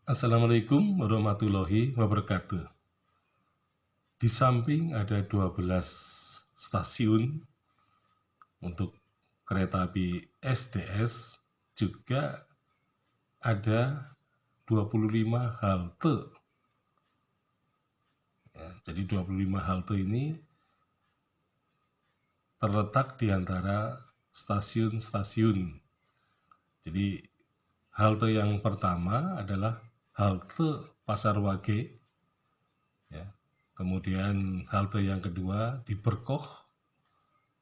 Assalamualaikum warahmatullahi wabarakatuh. Di samping ada 12 stasiun untuk kereta api SDS, juga ada 25 halte. Jadi 25 halte ini terletak di antara stasiun-stasiun. Jadi halte yang pertama adalah halte Pasar Wage, ya. Kemudian halte yang kedua di Berkoh,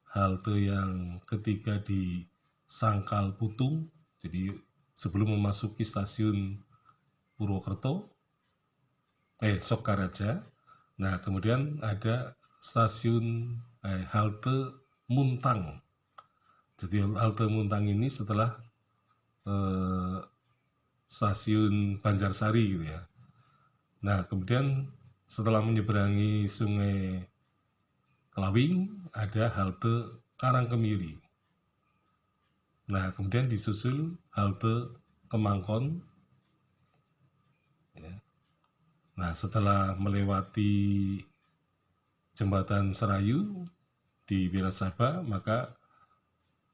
halte yang ketiga di Sangkal Putung, jadi sebelum memasuki stasiun Purwokerto, Sokaraja. Nah, kemudian ada stasiun halte Muntang. Jadi halte Muntang ini setelah stasiun Banjarsari gitu ya. Nah, kemudian setelah menyeberangi Sungai Kelawing ada halte Karangkemiri. Nah, kemudian disusul halte Kemangkon. Nah, setelah melewati Jembatan Serayu di Wirasaba, maka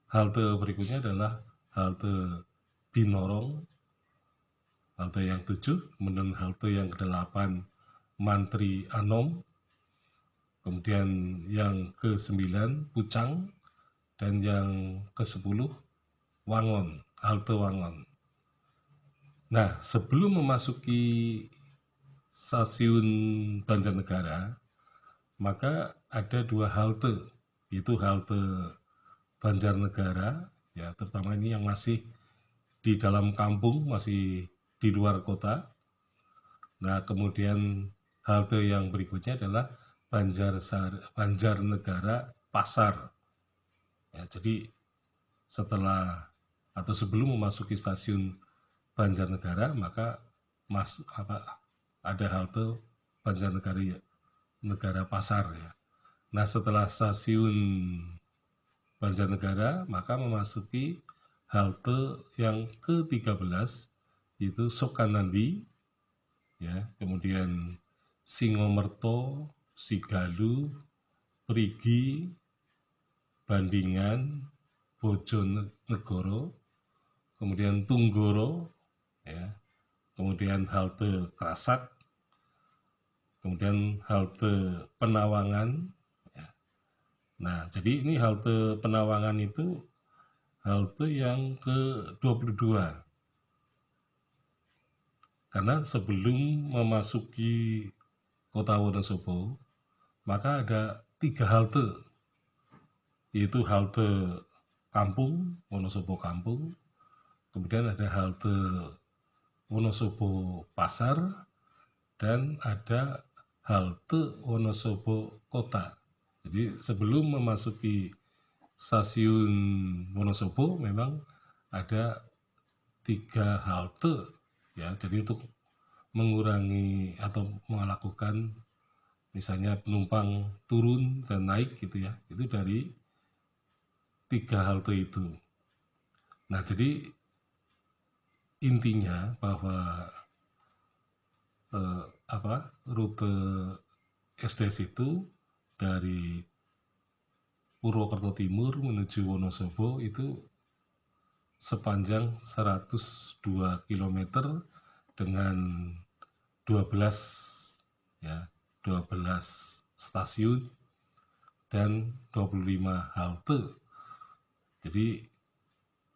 halte berikutnya adalah halte Binorong, halte yang 7, kemudian halte yang ke-8 Mantri Anom, kemudian yang ke-9 Pucang, dan yang ke-10 Wangon, halte Wangon. Nah, sebelum memasuki stasiun Banjarnegara, maka ada 2 halte, yaitu halte Banjarnegara, ya, terutama ini yang masih di dalam kampung, masih di luar kota. Nah, kemudian halte yang berikutnya adalah Banjarnegara Pasar. Ya, jadi setelah atau sebelum memasuki stasiun Banjarnegara, maka ada halte Banjarnegara Pasar ya. Nah, setelah stasiun Banjarnegara, maka memasuki halte yang ke-13, yaitu Sokanandi, ya, kemudian Singomerto, Sigalu, Prigi, Bandingan, Bojonegoro, kemudian Tunggoro, ya, kemudian halte Krasak, kemudian halte Penawangan. Ya. Nah, jadi ini halte Penawangan itu halte yang ke-22. Karena sebelum memasuki kota Wonosobo, maka ada 3 halte, yaitu halte Kampung, Wonosobo Kampung, kemudian ada halte Wonosobo Pasar, dan ada halte Wonosobo Kota. Jadi sebelum memasuki stasiun Wonosobo memang ada 3 halte, ya. Jadi untuk mengurangi atau melakukan misalnya penumpang turun dan naik gitu ya, itu dari 3 halte itu. Nah, jadi intinya bahwa rute SDS itu dari Purwokerto Timur menuju Wonosobo itu sepanjang 102 km dengan 12 ya, 12 stasiun dan 25 halte. Jadi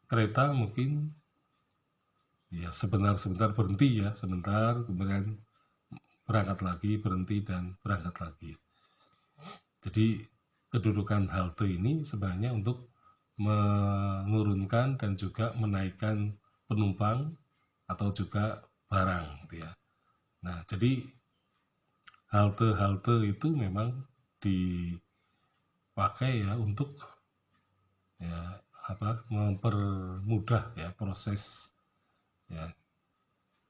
kereta mungkin ya sebentar berhenti ya, sebentar, kemudian berangkat lagi, berhenti dan berangkat lagi. Jadi kedudukan halte ini sebenarnya untuk menurunkan dan juga menaikkan penumpang atau juga barang gitu ya. Nah, jadi halte-halte itu memang dipakai ya untuk ya mempermudah ya proses ya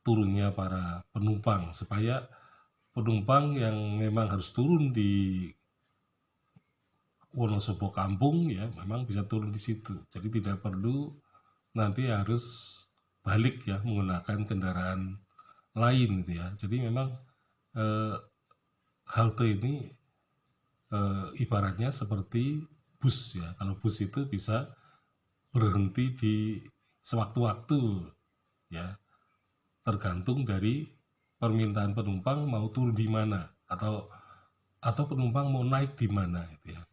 turunnya para penumpang, supaya penumpang yang memang harus turun di Wonosobo Kampung ya memang bisa turun di situ. Jadi tidak perlu nanti harus balik ya menggunakan kendaraan lain gitu ya. Jadi memang halte ini ibaratnya seperti bus ya. Kalau bus itu bisa berhenti di sewaktu-waktu ya, tergantung dari permintaan penumpang mau turun di mana atau penumpang mau naik di mana gitu ya.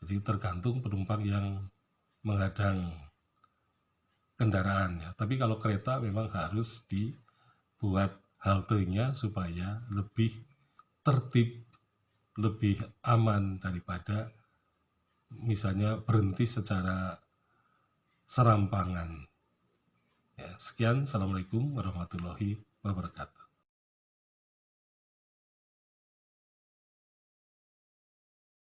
Jadi tergantung penumpang yang menghadang kendaraan ya. Tapi kalau kereta memang harus dibuat haltenya supaya lebih tertib, lebih aman daripada misalnya berhenti secara serampangan. Ya, sekian, Assalamualaikum warahmatullahi wabarakatuh.